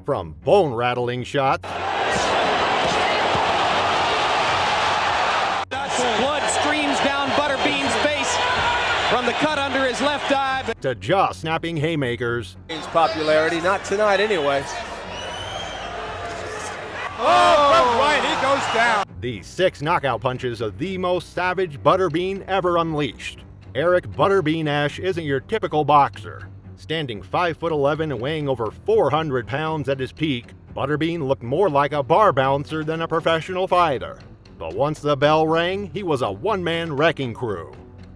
From bone-rattling shots blood streams down Butterbean's face from the cut under his left eye. to jaw-snapping haymakers. His popularity, not tonight anyway. Oh, right, he goes down. The 6 knockout punches of the most savage Butterbean ever unleashed. Eric Butterbean Ash isn't your typical boxer. Standing 5'11" and weighing over 400 pounds at his peak, Butterbean looked more like a bar bouncer than a professional fighter. But once the bell rang, he was a one-man wrecking crew.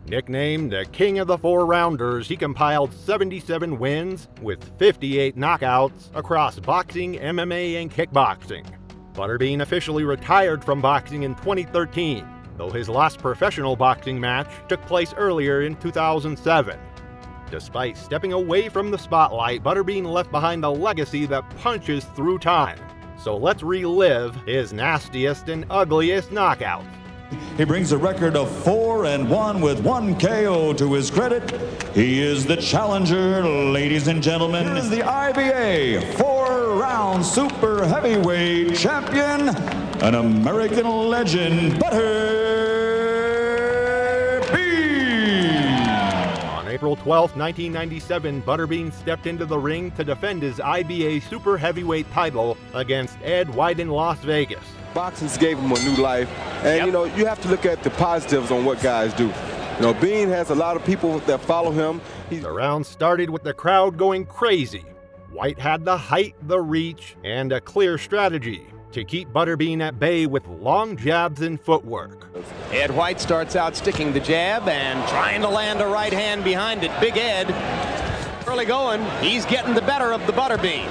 Nicknamed the King of the Four-Rounders, he compiled 77 wins with 58 knockouts across boxing, MMA, and kickboxing. Butterbean officially retired from boxing in 2013, though his last professional boxing match took place earlier in 2007. Despite stepping away from the spotlight, Butterbean left behind a legacy that punches through time. So let's relive his nastiest and ugliest knockouts. He brings a record of 4-1 with 1 KO to his credit. He is the challenger, ladies and gentlemen. He is the IBA 4-round super heavyweight champion, an American legend, Butterbean. On April 12, 1997, Butterbean stepped into the ring to defend his IBA super heavyweight title against Ed White in Las Vegas. Boxing's gave him a new life, and you know, you have to look at the positives on what guys do. You know, Bean has a lot of people that follow him. The round started with the crowd going crazy. White had the height, the reach, and a clear strategy to keep Butterbean at bay with long jabs and footwork. Ed White starts out sticking the jab and trying to land a right hand behind it. Big Ed, early going, he's getting the better of the Butterbean.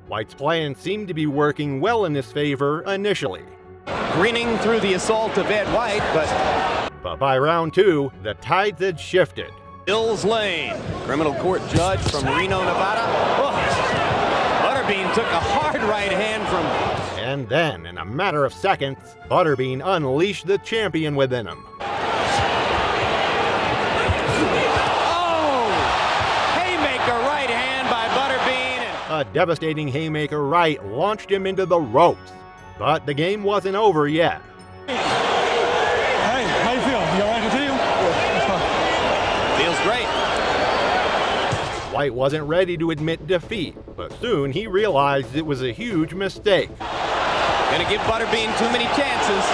White's plan seemed to be working well in his favor initially. Grinning through the assault of Ed White, But by round 2, the tides had shifted. Hills Lane, criminal court judge from Reno, Nevada. Oh, Butterbean took a hard right hand from... And then, in a matter of seconds, Butterbean unleashed the champion within him. A devastating haymaker right launched him into the ropes. But the game wasn't over yet. Hey, how you feel? You all right to continue? Feels great. White wasn't ready to admit defeat, but soon he realized it was a huge mistake. Gonna give Butterbean too many chances.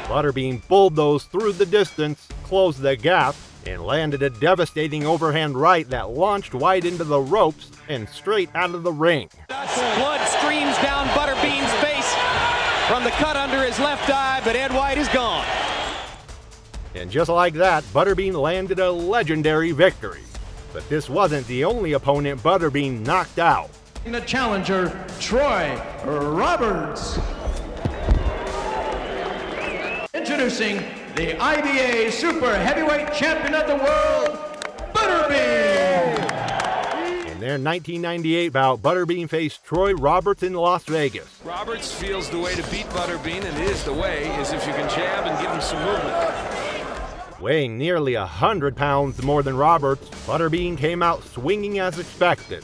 Butterbean bulldozed through the distance, closed the gap, and landed a devastating overhand right that launched White into the ropes and straight out of the ring. Blood streams down Butterbean's face from the cut under his left eye, but Ed White is gone. And just like that, Butterbean landed a legendary victory. But this wasn't the only opponent Butterbean knocked out. The challenger, Troy Roberts. Introducing the IBA Super Heavyweight Champion of the World, Butterbean! In their 1998 bout, Butterbean faced Troy Roberts in Las Vegas. Roberts feels the way to beat Butterbean, and it is the way, is if you can jab and give him some movement. Weighing nearly 100 pounds more than Roberts, Butterbean came out swinging as expected.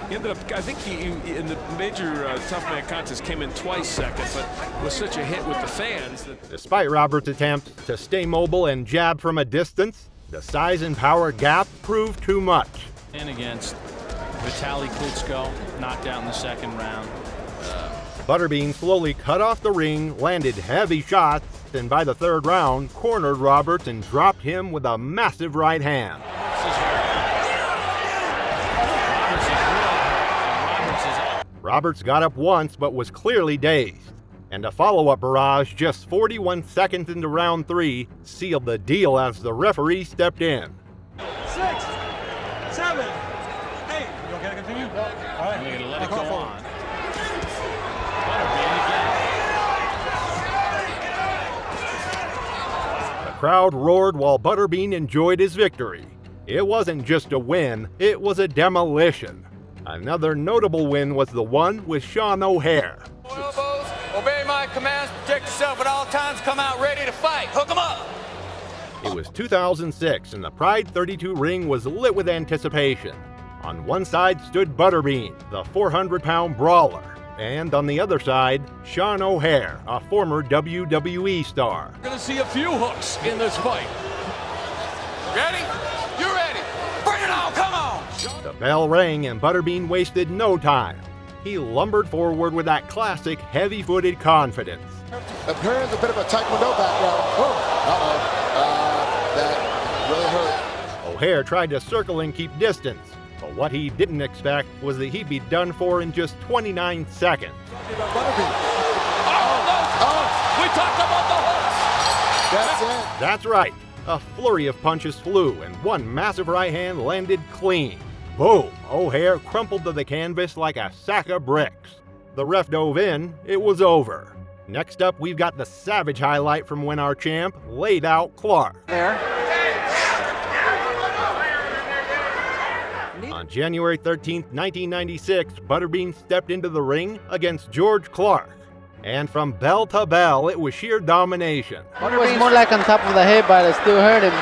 He ended up, I think he in the major tough man contest came in twice second, but was such a hit with the fans. Despite Roberts' attempts to stay mobile and jab from a distance, the size and power gap proved too much. And against Vitaly Klitschko, knocked out in the second round. Butterbean slowly cut off the ring, landed heavy shots, and by the third round, cornered Roberts and dropped him with a massive right hand. Roberts got up once but was clearly dazed, and a follow-up barrage just 41 seconds into round 3 sealed the deal as the referee stepped in. 6, 7, 8. You okay to continue? All right. We're gonna let it go on. The crowd roared while Butterbean enjoyed his victory. It wasn't just a win, it was a demolition. Another notable win was the one with Sean O'Hare. Elbows, obey my commands, protect yourself at all times, come out ready to fight. Hook 'em up! It was 2006 and the Pride 32 ring was lit with anticipation. On one side stood Butterbean, the 400-pound brawler. And on the other side, Sean O'Hare, a former WWE star. We're going to see a few hooks in this fight. Ready? You ready? Bring it on, come on! The bell rang and Butterbean wasted no time. He lumbered forward with that classic heavy-footed confidence. Appearance a bit of a taekwondo background. That really hurt. O'Hare tried to circle and keep distance, but what he didn't expect was that he'd be done for in just 29 seconds. We talked about the hooks! That's it. That's right. A flurry of punches flew, and one massive right hand landed clean. Boom! O'Hare crumpled to the canvas like a sack of bricks. The ref dove in. It was over. Next up, we've got the savage highlight from when our champ laid out Clark. There. On January 13th, 1996, Butterbean stepped into the ring against George Clark. And from bell to bell, it was sheer domination. It was more like on top of the head, but it still hurt him.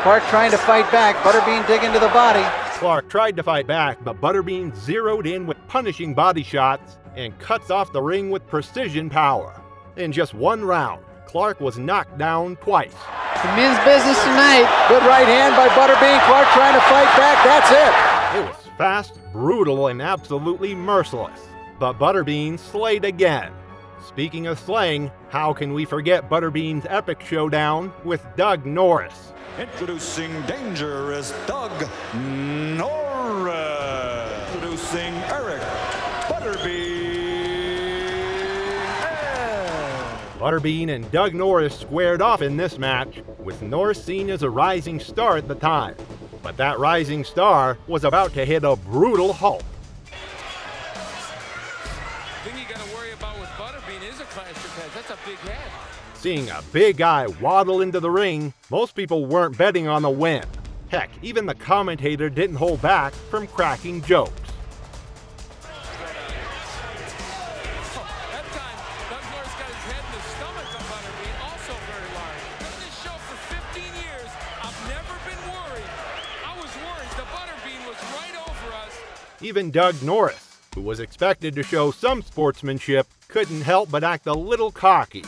Clark trying to fight back. Butterbean dig into the body. Clark tried to fight back, but Butterbean zeroed in with punishing body shots and cuts off the ring with precision power. In just one round, Clark was knocked down twice. The men's business tonight. Good right hand by Butterbean. Clark trying to fight back. That's it. It was fast, brutal, and absolutely merciless. But Butterbean slayed again. Speaking of slaying, how can we forget Butterbean's epic showdown with Doug Norris? Introducing dangerous Doug Norris. Introducing Eric Butterbean. Butterbean and Doug Norris squared off in this match, with Norris seen as a rising star at the time. But that rising star was about to hit a brutal halt. The thing you got to worry about with Butterbean is a clash of heads. That's a big head. Seeing a big guy waddle into the ring, most people weren't betting on the win. Heck, even the commentator didn't hold back from cracking jokes. That time, Doug Norris got his head in the stomach of Butterbean, also very large. Done this show for 15 years. I've never been worried. I was worried. The Butterbean was right over us. Even Doug Norris, who was expected to show some sportsmanship, couldn't help but act a little cocky.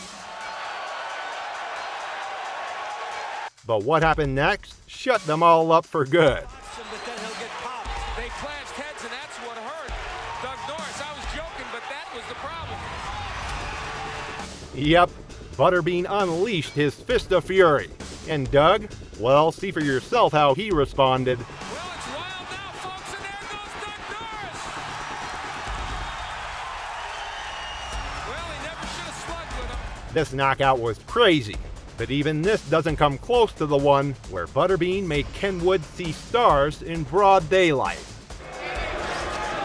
But what happened next shut them all up for good. But then he'll get popped. They clashed heads, and that's what hurt. Doug Norris, I was joking, but that was the problem. Yep, Butterbean unleashed his fist of fury. And Doug, well, see for yourself how he responded. Well, it's wild now, folks, and there goes Doug Norris. Well, he never should have slugged with him. This knockout was crazy. But even this doesn't come close to the one where Butterbean made Ken Wood see stars in broad daylight.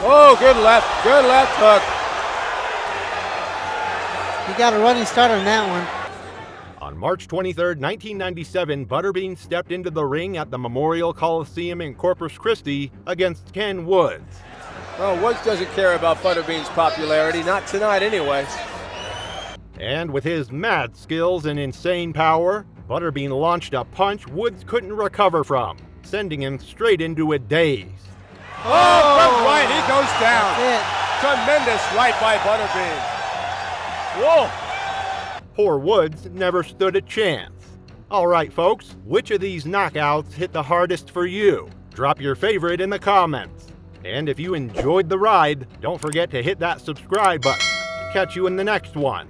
Oh, good left hook. He got a running start on that one. On March 23, 1997, Butterbean stepped into the ring at the Memorial Coliseum in Corpus Christi against Ken Woods. Well, Woods doesn't care about Butterbean's popularity, not tonight anyway. And with his mad skills and insane power, Butterbean launched a punch Woods couldn't recover from, sending him straight into a daze. Oh, good right, he goes down. Tremendous right by Butterbean. Whoa. Poor Woods never stood a chance. All right, folks, which of these knockouts hit the hardest for you? Drop your favorite in the comments. And if you enjoyed the ride, don't forget to hit that subscribe button. Catch you in the next one.